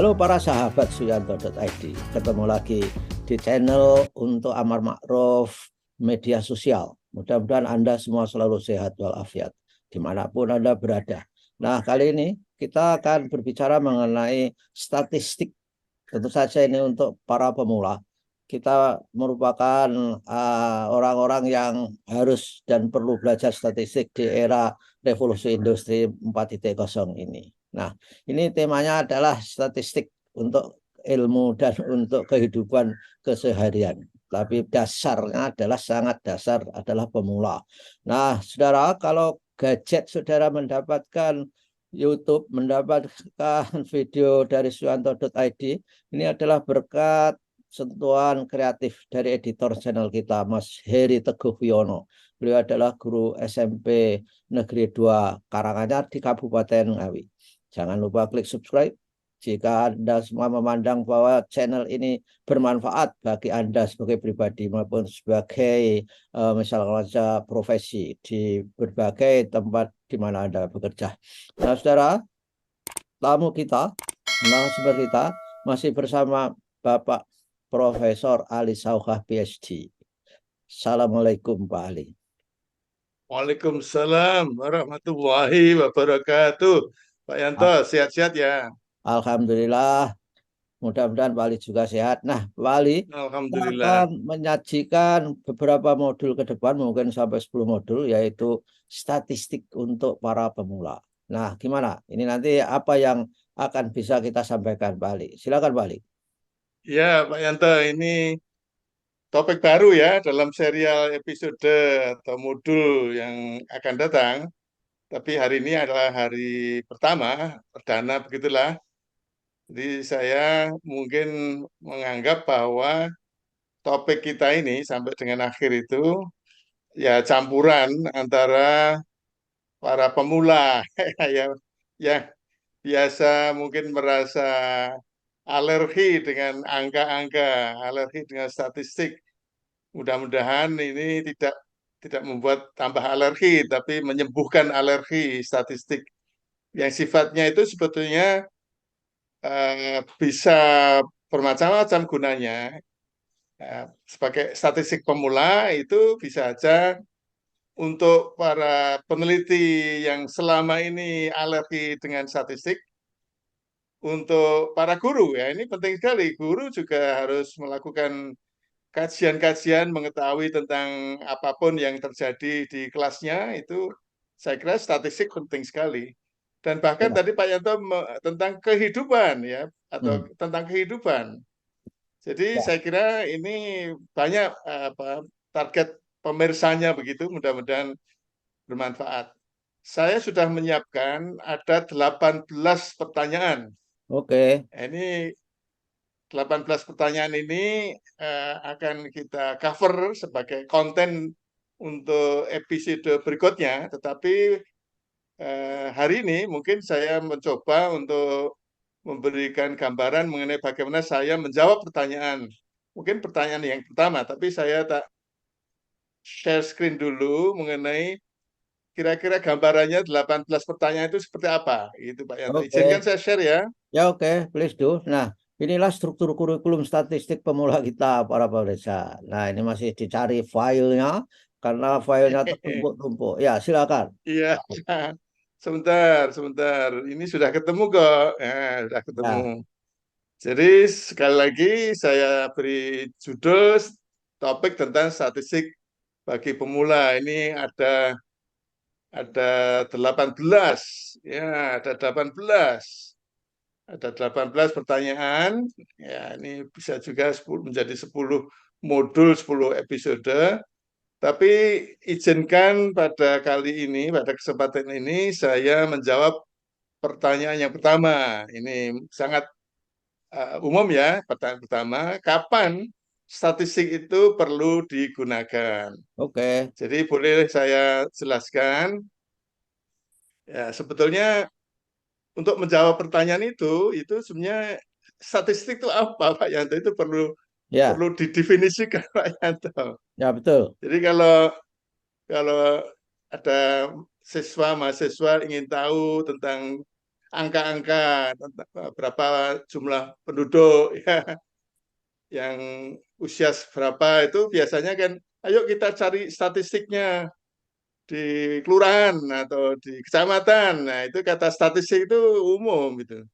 Halo para sahabat Suyanto.id, ketemu lagi di channel untuk Amar Ma'ruf media sosial. Mudah-mudahan Anda semua selalu sehat walafiat, dimanapun Anda berada. Nah, kali ini kita akan berbicara mengenai statistik. Tentu saja ini untuk para pemula. Kita merupakan orang-orang yang harus dan perlu belajar statistik di era revolusi industri 4.0 ini. Nah, ini temanya adalah statistik untuk ilmu dan untuk kehidupan keseharian. Tapi dasarnya adalah sangat dasar adalah pemula. Nah, saudara, kalau gadget saudara mendapatkan YouTube, mendapatkan video dari suyanto.id, ini adalah berkat sentuhan kreatif dari editor channel kita, Mas Heri Teguh Wiono. Beliau adalah guru SMP Negeri 2 Karanganyar di Kabupaten Ngawi. Jangan lupa klik subscribe jika Anda semua memandang bahwa channel ini bermanfaat bagi Anda sebagai pribadi maupun sebagai misalnya saja profesi di berbagai tempat di mana Anda bekerja. Nah, saudara, tamu kita, narasumber kita masih bersama Bapak Profesor Ali Saukhah PhD. Assalamualaikum Pak Ali. Waalaikumsalam warahmatullahi wabarakatuh. Pak Yanto, sehat-sehat ya? Alhamdulillah, mudah-mudahan Pak Ali juga sehat. Nah, Pak Ali, kita Alhamdulillah. akan menyajikan beberapa modul ke depan, mungkin sampai 10 modul, yaitu statistik untuk para pemula. Nah, gimana? Ini nanti apa yang akan bisa kita sampaikan, Pak Ali? Silakan, Pak Ali. Ya, Pak Yanto, ini topik baru ya dalam serial episode atau modul yang akan datang. Tapi hari ini adalah hari pertama, perdana begitulah. Jadi saya mungkin menganggap bahwa topik kita ini sampai dengan akhir itu ya campuran antara para pemula ya, yang biasa mungkin merasa alergi dengan angka-angka, alergi dengan statistik. Mudah-mudahan ini tidak membuat tambah alergi, tapi menyembuhkan alergi statistik yang sifatnya itu sebetulnya bisa bermacam-macam gunanya. Sebagai statistik pemula itu bisa aja untuk para peneliti yang selama ini alergi dengan statistik. Untuk para guru ya ini penting sekali. Guru juga harus melakukan kajian-kajian mengetahui tentang apapun yang terjadi di kelasnya itu saya kira statistik penting sekali. Dan bahkan Ya. tadi Pak Yanto tentang kehidupan ya atau Hmm. tentang kehidupan. Jadi Ya. saya kira ini banyak target pemirsanya begitu mudah-mudahan bermanfaat. Saya sudah menyiapkan ada 18 pertanyaan. Oke. Ini 18 pertanyaan ini akan kita cover sebagai konten untuk episode berikutnya, tetapi hari ini mungkin saya mencoba untuk memberikan gambaran mengenai bagaimana saya menjawab pertanyaan. Mungkin pertanyaan yang pertama, tapi saya tak share screen dulu mengenai kira-kira gambarannya 18 pertanyaan itu seperti apa. Itu Pak Yanto. Izinkan Oke. saya share ya. Ya, oke, please do. Nah, inilah struktur kurikulum statistik pemula kita, para pemirsa. Nah, ini masih dicari filenya, karena filenya tertumpuk-tumpuk. Ya, silakan. Iya, sebentar, sebentar. Ini sudah ketemu kok. Sudah ketemu. Ya, Jadi sekali lagi saya beri judul topik tentang statistik bagi pemula. Ini ada 18. Ya, ada 18. Ada 18 pertanyaan. Ya, ini bisa juga 10 menjadi 10 modul, 10 episode. Tapi izinkan pada kali ini, pada kesempatan ini, saya menjawab pertanyaan yang pertama. Ini sangat umum ya. Pertanyaan pertama, kapan statistik itu perlu digunakan? oke. Jadi boleh saya jelaskan. Ya, sebetulnya untuk menjawab pertanyaan itu sebenarnya statistik itu apa, Pak Yanto? Itu perlu Ya, perlu didefinisikan, Pak Yanto. ya betul. Jadi kalau ada siswa mahasiswa ingin tahu tentang angka-angka berapa jumlah penduduk ya yang usia berapa itu biasanya kan ayo kita cari statistiknya di kelurahan atau di kecamatan. Nah, itu kata statistik itu umum gitu.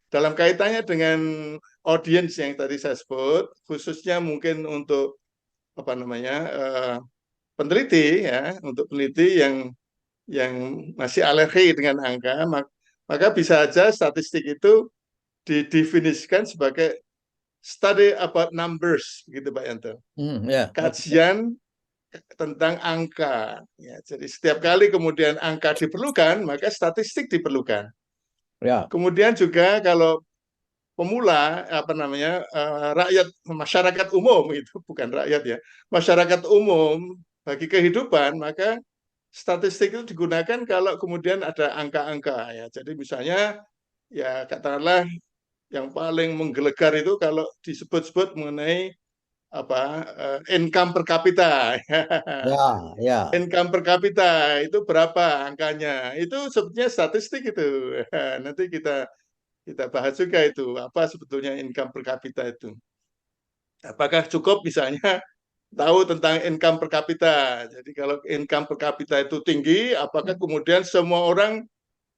Dalam kaitannya dengan audiens yang tadi saya sebut, khususnya mungkin untuk apa namanya peneliti ya, untuk peneliti yang masih alergi dengan angka, maka bisa aja statistik itu didefinisikan sebagai study about numbers, gitu Pak Yanto. Ya, oke. Kajian tentang angka. Ya, jadi setiap kali kemudian angka diperlukan, maka statistik diperlukan. Ya, Kemudian juga kalau pemula apa namanya rakyat masyarakat umum itu bukan rakyat ya masyarakat umum bagi kehidupan maka statistik itu digunakan kalau kemudian ada angka-angka ya jadi misalnya ya katakanlah yang paling menggelegar itu kalau disebut-sebut mengenai apa income per kapita ya, ya, income per kapita itu berapa angkanya itu sebetulnya statistik itu nanti kita bahas juga itu apa sebetulnya income per kapita itu. Apakah cukup misalnya tahu tentang income per kapita. Jadi kalau income per kapita itu tinggi, apakah kemudian semua orang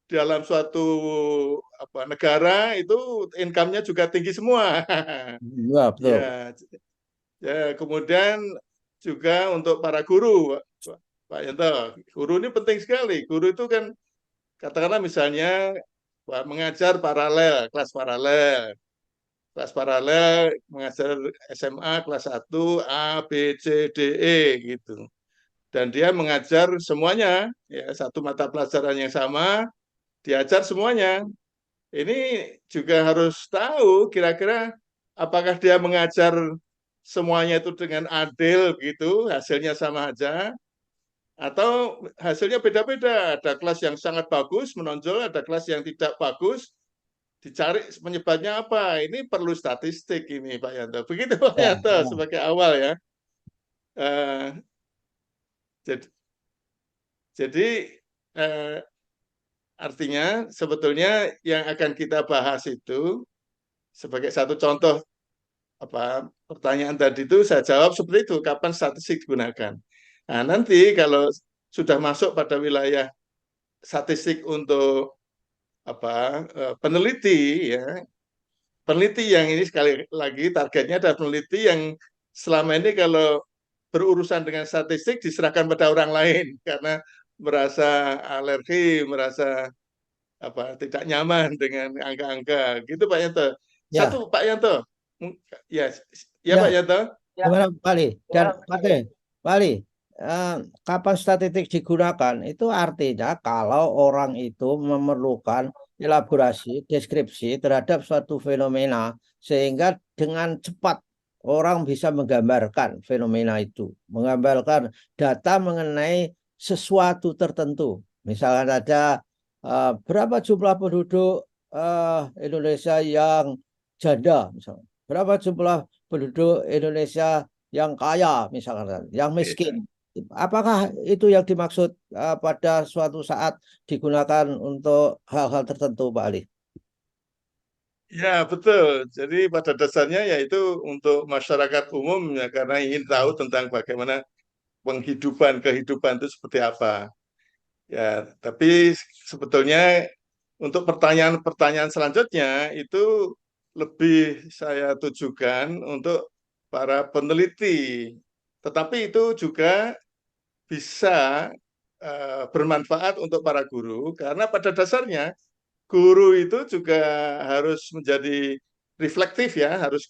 dalam suatu apa negara itu income-nya juga tinggi semua? ya, betul. Ya, ya kemudian juga untuk para guru, Pak Yanto, guru ini penting sekali. Guru itu kan katakanlah misalnya mengajar paralel, kelas paralel. Kelas paralel mengajar SMA kelas 1 A, B, C, D, E gitu. Dan dia mengajar semuanya, ya satu mata pelajaran yang sama, diajar semuanya. Ini juga harus tahu kira-kira apakah dia mengajar semuanya itu dengan adil gitu, hasilnya sama aja, atau hasilnya beda-beda. Ada kelas yang sangat bagus, menonjol, ada kelas yang tidak bagus, dicari penyebabnya apa. Ini perlu statistik ini Pak Yanto. Begitu Pak Ya, Yanto ya, sebagai awal ya. Uh, jadi jadi uh, artinya sebetulnya yang akan kita bahas itu sebagai satu contoh apa pertanyaan tadi itu saya jawab seperti itu kapan statistik digunakan. Nah, nanti kalau sudah masuk pada wilayah statistik untuk apa peneliti ya peneliti yang ini sekali lagi targetnya adalah peneliti yang selama ini kalau berurusan dengan statistik diserahkan pada orang lain karena merasa alergi, merasa apa tidak nyaman dengan angka-angka gitu Pak Yanto. ya, Satu Pak Yanto, ya ya Pak ya. Yanto. Gimana Bali? Dan Oke, Bali, eh, kapan statistik digunakan? Itu artinya kalau orang itu memerlukan elaborasi, deskripsi terhadap suatu fenomena, sehingga dengan cepat orang bisa menggambarkan fenomena itu, menggambarkan data mengenai sesuatu tertentu. Misalnya ada berapa jumlah penduduk Indonesia yang janda, misalnya. Berapa jumlah penduduk Indonesia yang kaya misalkan, yang miskin. Apakah itu yang dimaksud pada suatu saat digunakan untuk hal-hal tertentu, Pak Ali? Ya betul. Jadi pada dasarnya yaitu untuk masyarakat umum ya karena ingin tahu tentang bagaimana penghidupan kehidupan itu seperti apa. Ya, tapi sebetulnya untuk pertanyaan-pertanyaan selanjutnya itu lebih saya tujukan untuk para peneliti. Tetapi itu juga bisa bermanfaat untuk para guru karena pada dasarnya guru itu juga harus menjadi reflektif ya, harus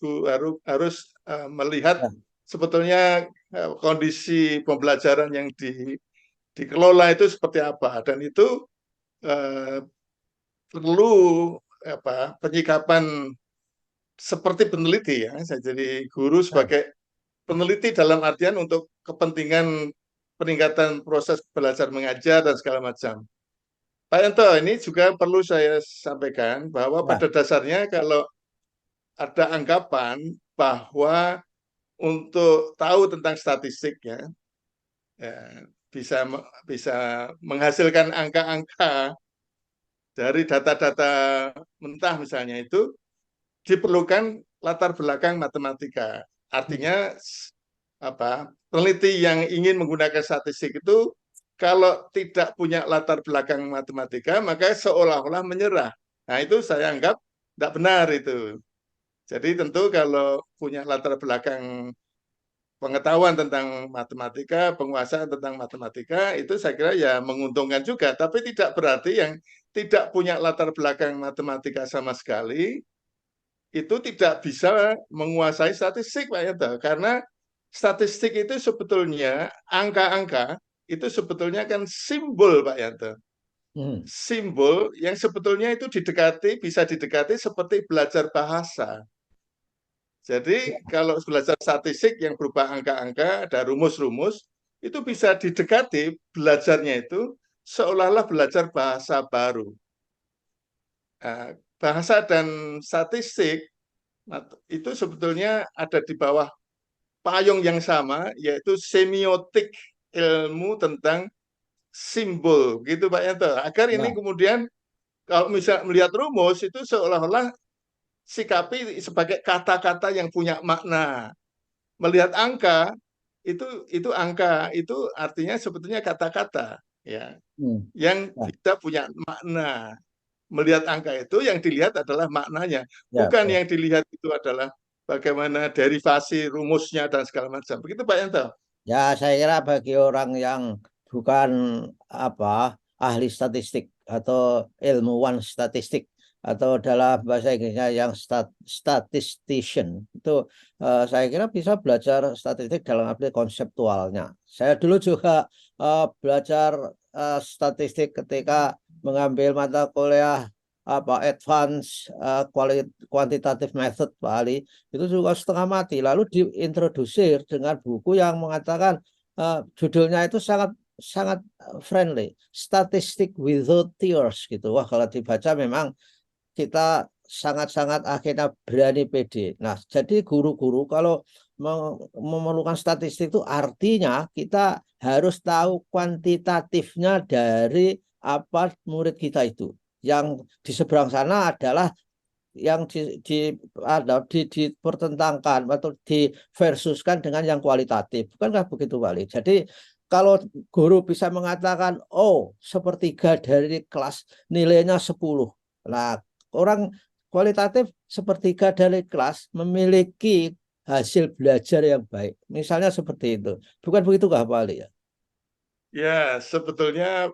melihat Ya, sebetulnya kondisi pembelajaran yang dikelola itu seperti apa dan itu eh, perlu apa penyikapan seperti peneliti ya. Saya jadi guru ya, sebagai peneliti dalam artian untuk kepentingan peningkatan proses belajar mengajar dan segala macam. Pak Yanto, ini juga perlu saya sampaikan bahwa ya, pada dasarnya kalau ada anggapan bahwa untuk tahu tentang statistik ya, bisa bisa menghasilkan angka-angka dari data-data mentah misalnya itu diperlukan latar belakang matematika. Artinya apa? Peneliti yang ingin menggunakan statistik itu kalau tidak punya latar belakang matematika maka seolah-olah menyerah. Nah, itu saya anggap tidak benar itu. Jadi tentu kalau punya latar belakang pengetahuan tentang matematika, penguasaan tentang matematika, itu saya kira ya menguntungkan juga. Tapi tidak berarti yang tidak punya latar belakang matematika sama sekali, itu tidak bisa menguasai statistik, Pak Yanto. Karena statistik itu sebetulnya, angka-angka, itu sebetulnya kan simbol, Pak Yanto. Hmm. Simbol yang sebetulnya itu didekati, bisa didekati seperti belajar bahasa. Jadi kalau belajar statistik yang berupa angka-angka, ada rumus-rumus, itu bisa didekati belajarnya itu seolah-olah belajar bahasa baru. Nah, bahasa dan statistik itu sebetulnya ada di bawah payung yang sama, yaitu semiotik, ilmu tentang simbol, gitu Pak Yanto. Agar ini Ya. kemudian kalau misal melihat rumus itu seolah-olah sikapi sebagai kata-kata yang punya makna. Melihat angka itu angka itu artinya sebetulnya kata-kata ya Hmm. yang Ya, bisa punya makna. Melihat angka itu yang dilihat adalah maknanya, ya, bukan betul. yang dilihat itu adalah bagaimana derivasi rumusnya dan segala macam. Begitu Pak Yanto. Ya, saya kira bagi orang yang bukan apa ahli statistik atau ilmuwan statistik atau dalam bahasa Inggrisnya yang statistician itu saya kira bisa belajar statistik dalam arti konseptualnya. Saya dulu juga belajar statistik ketika mengambil mata kuliah apa advance quantitative method Pak Ali, itu juga setengah mati. Lalu diintrodusir dengan buku yang mengatakan judulnya itu sangat sangat friendly, Statistic Without Tears gitu. Wah, kalau dibaca memang kita sangat-sangat akhirnya berani pede. Nah, jadi guru-guru kalau memerlukan statistik itu artinya kita harus tahu kuantitatifnya dari apa murid kita itu. Yang di seberang sana adalah yang dipertentangkan atau diversuskan dengan yang kualitatif. Bukankah begitu, Wali? Jadi kalau guru bisa mengatakan, oh, sepertiga dari kelas nilainya 10. Nah, orang kualitatif sepertiga dari kelas memiliki hasil belajar yang baik. Misalnya seperti itu. Bukan begitu, Kak Wali ya? Ya, sebetulnya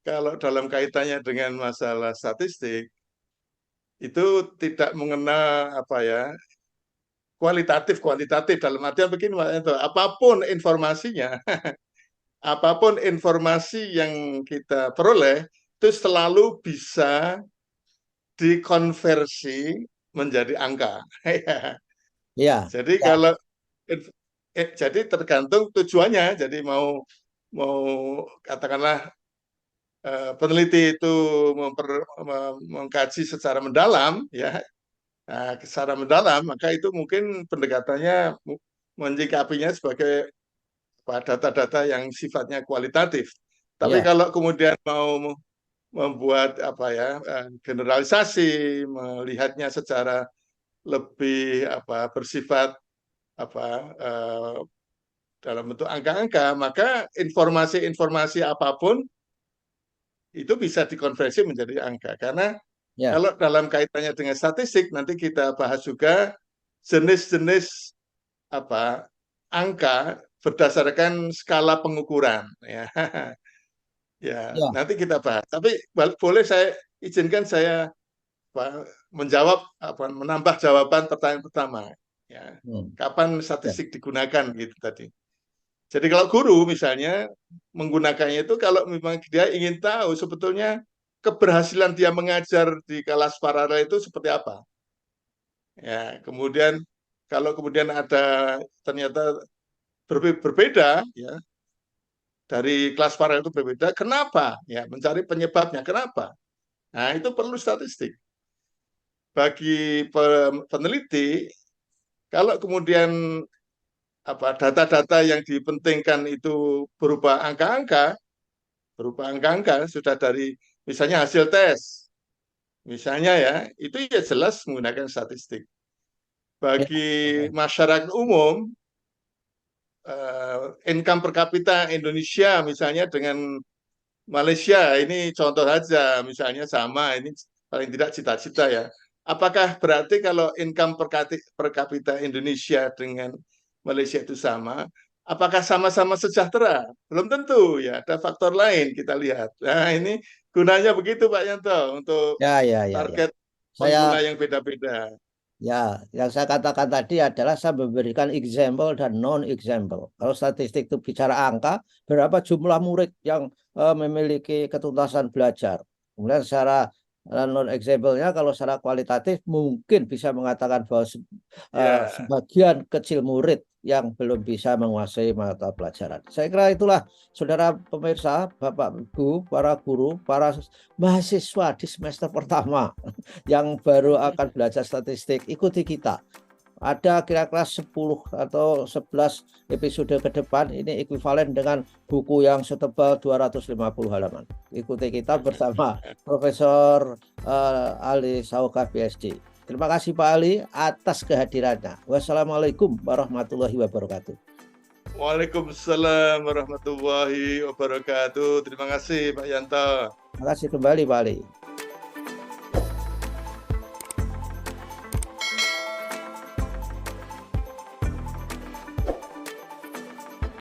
kalau dalam kaitannya dengan masalah statistik itu tidak mengenal apa ya kualitatif kuantitatif dalam artian begini Pak Yanto, apapun informasinya apapun informasi yang kita peroleh itu selalu bisa dikonversi menjadi angka. Iya, Jadi ya, kalau jadi tergantung tujuannya. Jadi mau mau katakanlah peneliti itu mengkaji secara mendalam, ya, nah, secara mendalam, maka itu mungkin pendekatannya menyikapinya sebagai data-data yang sifatnya kualitatif. Tapi ya, kalau kemudian mau membuat apa ya generalisasi, melihatnya secara lebih apa bersifat apa dalam bentuk angka-angka, maka informasi-informasi apapun itu bisa dikonversi menjadi angka. Karena ya, kalau dalam kaitannya dengan statistik nanti kita bahas juga jenis-jenis apa angka berdasarkan skala pengukuran ya. Ya, ya. nanti kita bahas. Tapi boleh saya izinkan saya menjawab menambah jawaban pertanyaan pertama ya. Hmm. Kapan Ya. statistik digunakan gitu tadi. Jadi kalau guru misalnya menggunakannya itu kalau memang dia ingin tahu sebetulnya keberhasilan dia mengajar di kelas paralel itu seperti apa. Ya, kemudian kalau kemudian ada ternyata berbeda ya dari kelas paralel itu berbeda, kenapa? Ya, mencari penyebabnya kenapa. Nah, itu perlu statistik. Bagi peneliti, kalau kemudian apa data-data yang dipentingkan itu berupa angka-angka sudah dari misalnya hasil tes, misalnya ya, itu ya jelas menggunakan statistik. Ya, Bagi oke. masyarakat umum, income per kapita Indonesia misalnya dengan Malaysia, ini contoh saja, misalnya sama, ini paling tidak cita-cita ya. Apakah berarti kalau income per kapita Indonesia dengan Malaysia itu sama, apakah sama-sama sejahtera? Belum tentu ya, ada faktor lain kita lihat. Nah ini gunanya begitu Pak Yanto, untuk Ya, ya, ya, ya. target pengguna Saya yang beda-beda. Ya, yang saya katakan tadi adalah saya memberikan example dan non-example. Kalau statistik itu bicara angka, berapa jumlah murid yang memiliki ketuntasan belajar. Kemudian secara non-example-nya, kalau secara kualitatif mungkin bisa mengatakan bahwa Ya, sebagian kecil murid yang belum bisa menguasai mata pelajaran. Saya kira itulah, saudara pemirsa, Bapak, Ibu, para guru, para mahasiswa di semester pertama yang baru akan belajar statistik, ikuti kita. Ada kira-kira 10 atau 11 episode ke depan, ini ekuivalen dengan buku yang setebal 250 halaman. Ikuti kita bersama Profesor Ali Sauka PhD. Terima kasih Pak Ali atas kehadirannya. Wassalamualaikum warahmatullahi wabarakatuh. Waalaikumsalam warahmatullahi wabarakatuh. Terima kasih Pak Yanto. Terima kasih kembali Pak Ali.